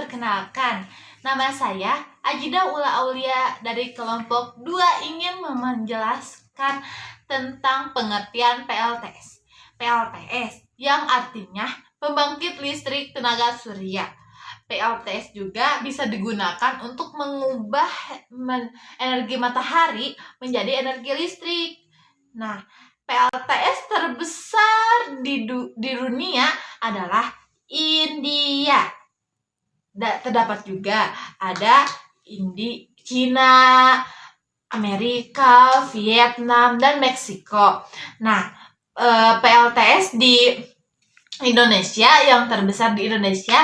Perkenalkan, nama saya Ajida Ula Aulia dari kelompok 2 ingin menjelaskan tentang pengertian PLTS. PLTS yang artinya pembangkit listrik tenaga surya. PLTS juga bisa digunakan untuk mengubah energi matahari menjadi energi listrik. Nah, PLTS terbesar di dunia adalah India. Terdapat juga ada Cina, Amerika, Vietnam, dan Meksiko. Nah, PLTS di Indonesia yang terbesar di Indonesia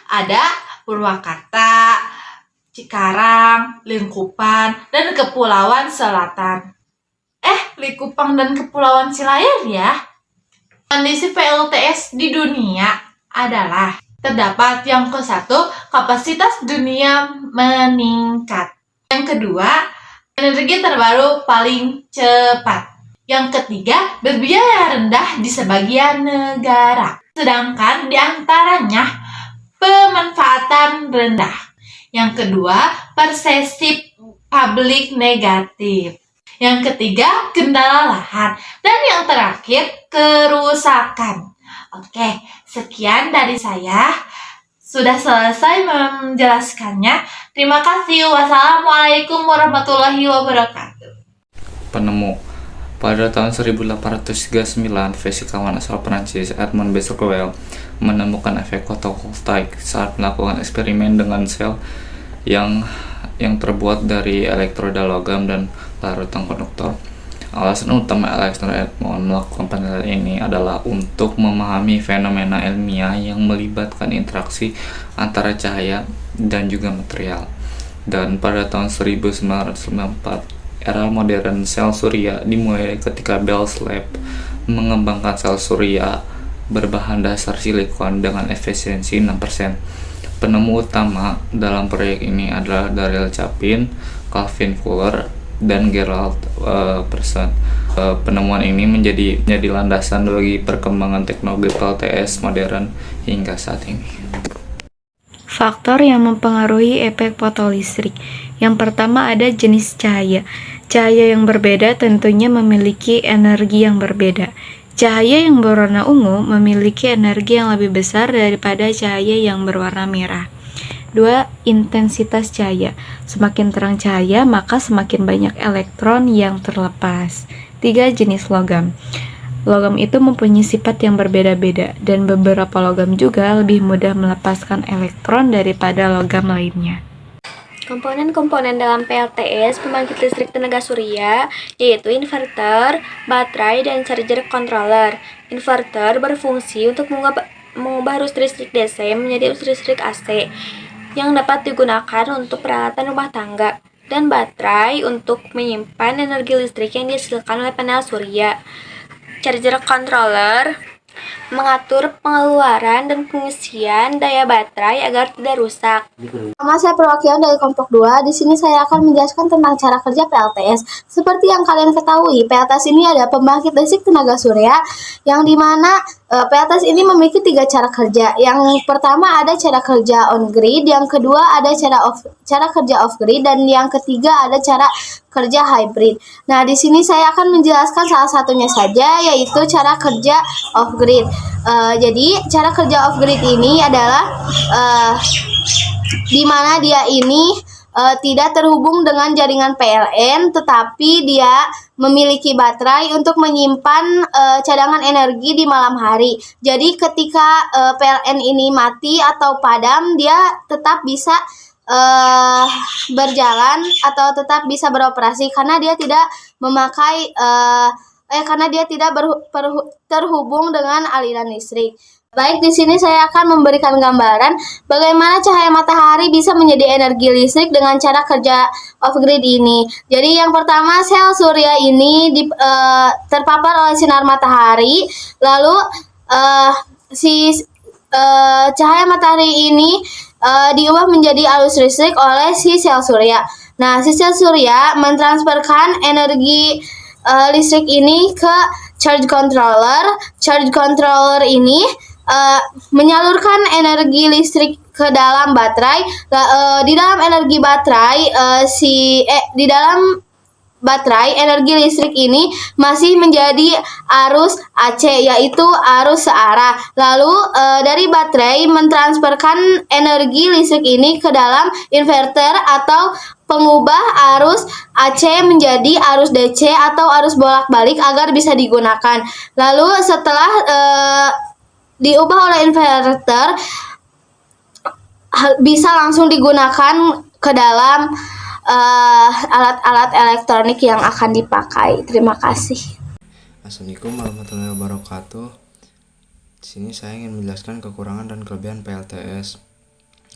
ada Purwakarta, Cikarang, Lingkupan, dan Kepulauan Selatan. Likupang dan Kepulauan Selayar ya. Kondisi PLTS di dunia adalah terdapat yang ke-1, kapasitas dunia meningkat. Yang kedua, energi terbaru paling cepat. Yang ketiga, berbiaya rendah di sebagian negara. Sedangkan di antaranya pemanfaatan rendah. Yang kedua, persepsi publik negatif. Yang ketiga, kendala lahan. Dan yang terakhir, kerusakan. Oke, sekian dari saya. Sudah selesai menjelaskannya. Terima kasih. Wassalamualaikum warahmatullahi wabarakatuh. Penemu. Pada tahun 1839, fisikawan asal Prancis Edmond Becquerel menemukan efek fotovoltaik saat melakukan eksperimen dengan sel yang terbuat dari elektroda logam dan larutan konduktor. Alasan utama Alexander Edmond melakukan penelitian ini adalah untuk memahami fenomena ilmiah yang melibatkan interaksi antara cahaya dan juga material. Dan pada tahun 1994, era modern sel surya dimulai ketika Bell's Lab mengembangkan sel surya berbahan dasar silikon dengan efisiensi 6%. Penemu utama dalam proyek ini adalah Darrell Chapin, Calvin Fuller, dan Gerald Pearson. Penemuan ini menjadi landasan bagi perkembangan teknologi PLTS modern hingga saat ini. Faktor yang mempengaruhi efek fotolistrik. Yang pertama ada jenis cahaya. Cahaya yang berbeda tentunya memiliki energi yang berbeda. Cahaya yang berwarna ungu memiliki energi yang lebih besar daripada cahaya yang berwarna merah. 2. Intensitas cahaya. Semakin terang cahaya, maka semakin banyak elektron yang terlepas. 3. Jenis logam. Logam itu mempunyai sifat yang berbeda-beda, dan beberapa logam juga lebih mudah melepaskan elektron daripada logam lainnya. Komponen-komponen dalam PLTS pembangkit listrik tenaga surya yaitu inverter, baterai, dan charger controller. Inverter berfungsi untuk mengubah arus listrik DC menjadi arus listrik AC yang dapat digunakan untuk peralatan rumah tangga, dan baterai untuk menyimpan energi listrik yang dihasilkan oleh panel surya. Charger controller mengatur pengeluaran dan pengisian daya baterai agar tidak rusak. Nama saya perwakilan dari kelompok 2. Di sini saya akan menjelaskan tentang cara kerja PLTS. Seperti yang kalian ketahui, PLTS ini adalah pembangkit listrik tenaga surya yang dimana PLTS ini memiliki 3 cara kerja. Yang pertama ada cara kerja on grid, yang kedua ada cara kerja off grid, dan yang ketiga ada cara kerja hybrid. Nah, di sini saya akan menjelaskan salah satunya saja, yaitu cara kerja off grid. Jadi cara kerja off grid ini adalah di mana dia ini tidak terhubung dengan jaringan PLN, tetapi dia memiliki baterai untuk menyimpan cadangan energi di malam hari. Jadi ketika PLN ini mati atau padam, dia tetap bisa berjalan atau tetap bisa beroperasi karena dia tidak memakai karena dia tidak terhubung dengan aliran listrik. Baik, di sini saya akan memberikan gambaran bagaimana cahaya matahari bisa menjadi energi listrik dengan cara kerja off grid ini. Jadi yang pertama, sel surya ini terpapar oleh sinar matahari, lalu cahaya matahari ini diubah menjadi arus listrik oleh si sel surya. Nah, si sel surya mentransferkan energi listrik ini ke charge controller. Charge controller ini menyalurkan energi listrik ke dalam baterai. Di dalam energi baterai di dalam baterai energi listrik ini masih menjadi arus AC, yaitu arus searah. Lalu dari baterai mentransferkan energi listrik ini ke dalam inverter atau pengubah arus AC menjadi arus DC atau arus bolak-balik agar bisa digunakan. Lalu setelah diubah oleh inverter, bisa langsung digunakan ke dalam alat-alat elektronik yang akan dipakai. Terima kasih. Assalamualaikum warahmatullahi wabarakatuh. Di sini saya ingin menjelaskan kekurangan dan kelebihan PLTS.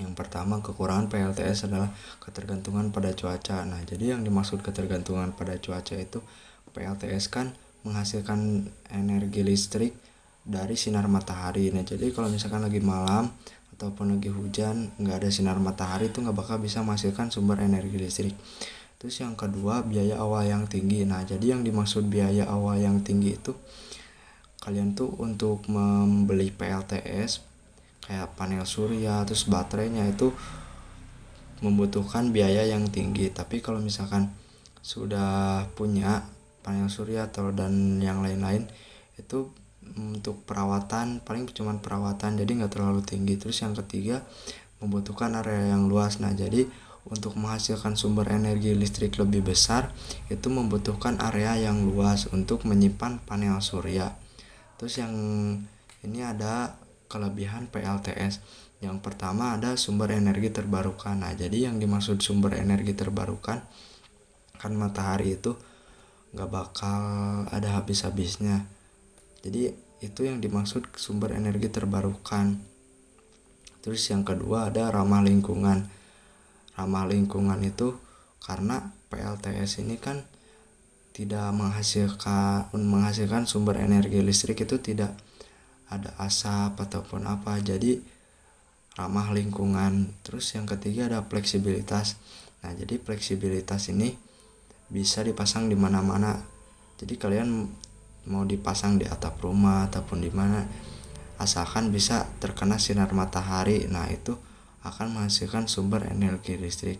Yang pertama, kekurangan PLTS adalah ketergantungan pada cuaca. Nah, jadi yang dimaksud ketergantungan pada cuaca itu, PLTS kan menghasilkan energi listrik dari sinar matahari. Nah, jadi kalau misalkan lagi malam ataupun lagi hujan, nggak ada sinar matahari, itu nggak bakal bisa menghasilkan sumber energi listrik. Terus yang kedua, biaya awal yang tinggi. Nah, jadi yang dimaksud biaya awal yang tinggi itu, kalian tuh untuk membeli PLTS kayak panel surya terus baterainya itu membutuhkan biaya yang tinggi. Tapi kalau misalkan sudah punya panel surya atau dan yang lain-lain, itu untuk perawatan paling cuma perawatan, jadi nggak terlalu tinggi. Terus yang ketiga, membutuhkan area yang luas. Nah, jadi untuk menghasilkan sumber energi listrik lebih besar itu membutuhkan area yang luas untuk menyimpan panel surya. Terus yang ini ada kelebihan PLTS. Yang pertama ada sumber energi terbarukan. Nah, jadi yang dimaksud sumber energi terbarukan, kan matahari itu nggak bakal ada habis-habisnya. Jadi itu yang dimaksud sumber energi terbarukan. Terus yang kedua ada ramah lingkungan. Ramah lingkungan itu karena PLTS ini kan tidak menghasilkan sumber energi listrik, itu tidak ada asap ataupun apa, jadi ramah lingkungan. Terus yang ketiga ada fleksibilitas. Nah, jadi fleksibilitas ini bisa dipasang di mana-mana. Jadi kalian mau dipasang di atap rumah ataupun di mana, asalkan bisa terkena sinar matahari, nah itu akan menghasilkan sumber energi listrik.